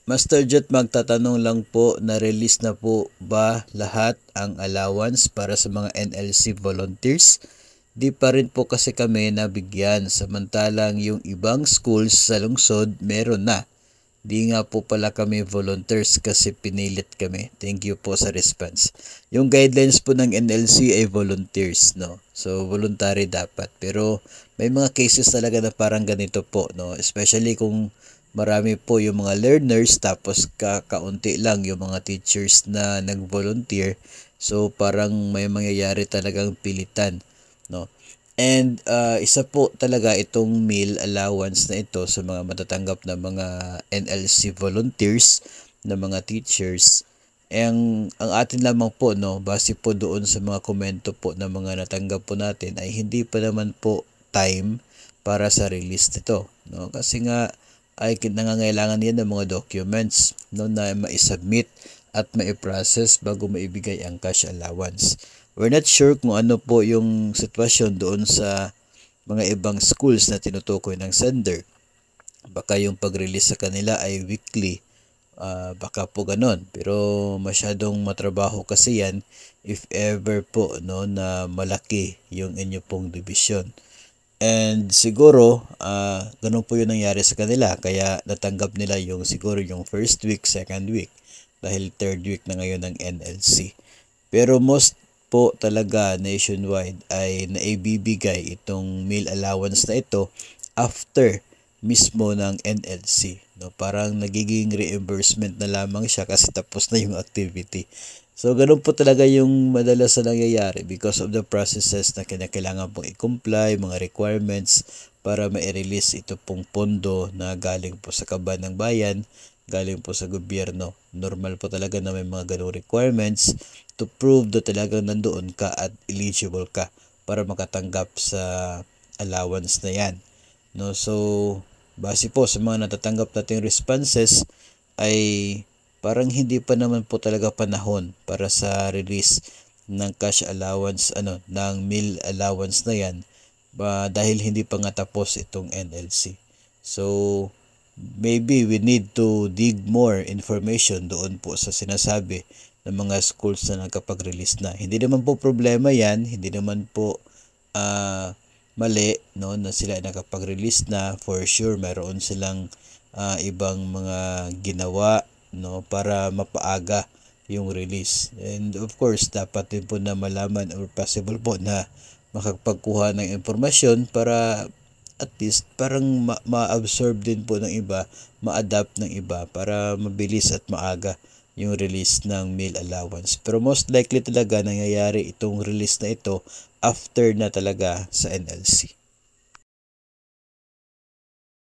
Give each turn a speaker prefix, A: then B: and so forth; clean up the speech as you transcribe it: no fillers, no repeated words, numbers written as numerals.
A: Master Jet, magtatanong lang po, na-release na po ba lahat ang allowance para sa mga NLC volunteers? Di pa rin po kasi kami nabigyan, samantalang yung ibang schools sa lungsod meron na. Di nga po pala kami volunteers kasi pinilit kami. Thank you po sa response. Yung guidelines po ng NLC ay volunteers, no? So, voluntary dapat. Pero may mga cases talaga na parang ganito po, no? Especially kung marami po yung mga learners tapos kakaunti lang yung mga teachers na nag-volunteer. So, parang may mangyayari talagang pilitan, no? And isa po talaga itong meal allowance na ito sa mga matatanggap na mga NLC volunteers na mga teachers. Ang atin lamang po, no, base po doon sa mga komento po na mga natanggap po natin, ay hindi pa naman po time para sa release nito, no? Kasi nga ay nangangailangan yan ng mga documents, no, na ma-submit at ma-process bago maibigay ang cash allowance. We're not sure kung ano po yung sitwasyon doon sa mga ibang schools na tinutukoy ng sender. Baka yung pag-release sa kanila ay weekly, baka po ganon. Pero masyadong matrabaho kasi yan if ever po, no, na malaki yung inyo pong division. And siguro, ganun po yung nangyari sa kanila. Kaya natanggap nila yung siguro yung first week, second week. Dahil third week na ngayon ng NLC. Pero most po talaga nationwide ay naibibigay itong meal allowance na ito after mismo ng NLC, no? Parang nagiging reimbursement na lamang siya kasi tapos na yung activity. So ganun po talaga yung madalas na nangyayari because of the processes na kinakailangan pong i-comply, mga requirements para ma-release ito pong pondo na galing po sa kaban ng bayan, galing po sa gobyerno. Normal po talaga na may mga ganung requirements to prove na talagang nandoon ka at eligible ka para makatanggap sa allowance na yan, no? So base po sa mga natatanggap nating responses ay parang hindi pa naman po talaga panahon para sa release ng cash allowance, ng meal allowance na yan, dahil hindi pa nga tapos itong NLC. So maybe we need to dig more information doon po sa sinasabi ng mga schools na nakapag-release na. Hindi naman po problema yan, hindi naman po mali, no, na sila nakapag-release na. For sure mayroon silang ibang mga ginawa, no, para mapaaga yung release. And of course dapat din po na malaman or possible po na makapagkuha ng impormasyon para at least parang ma-absorb din po ng iba, ma-adapt ng iba para mabilis at maaga yung release ng meal allowance. Pero most likely talaga nangyayari itong release na ito after na talaga sa NLC.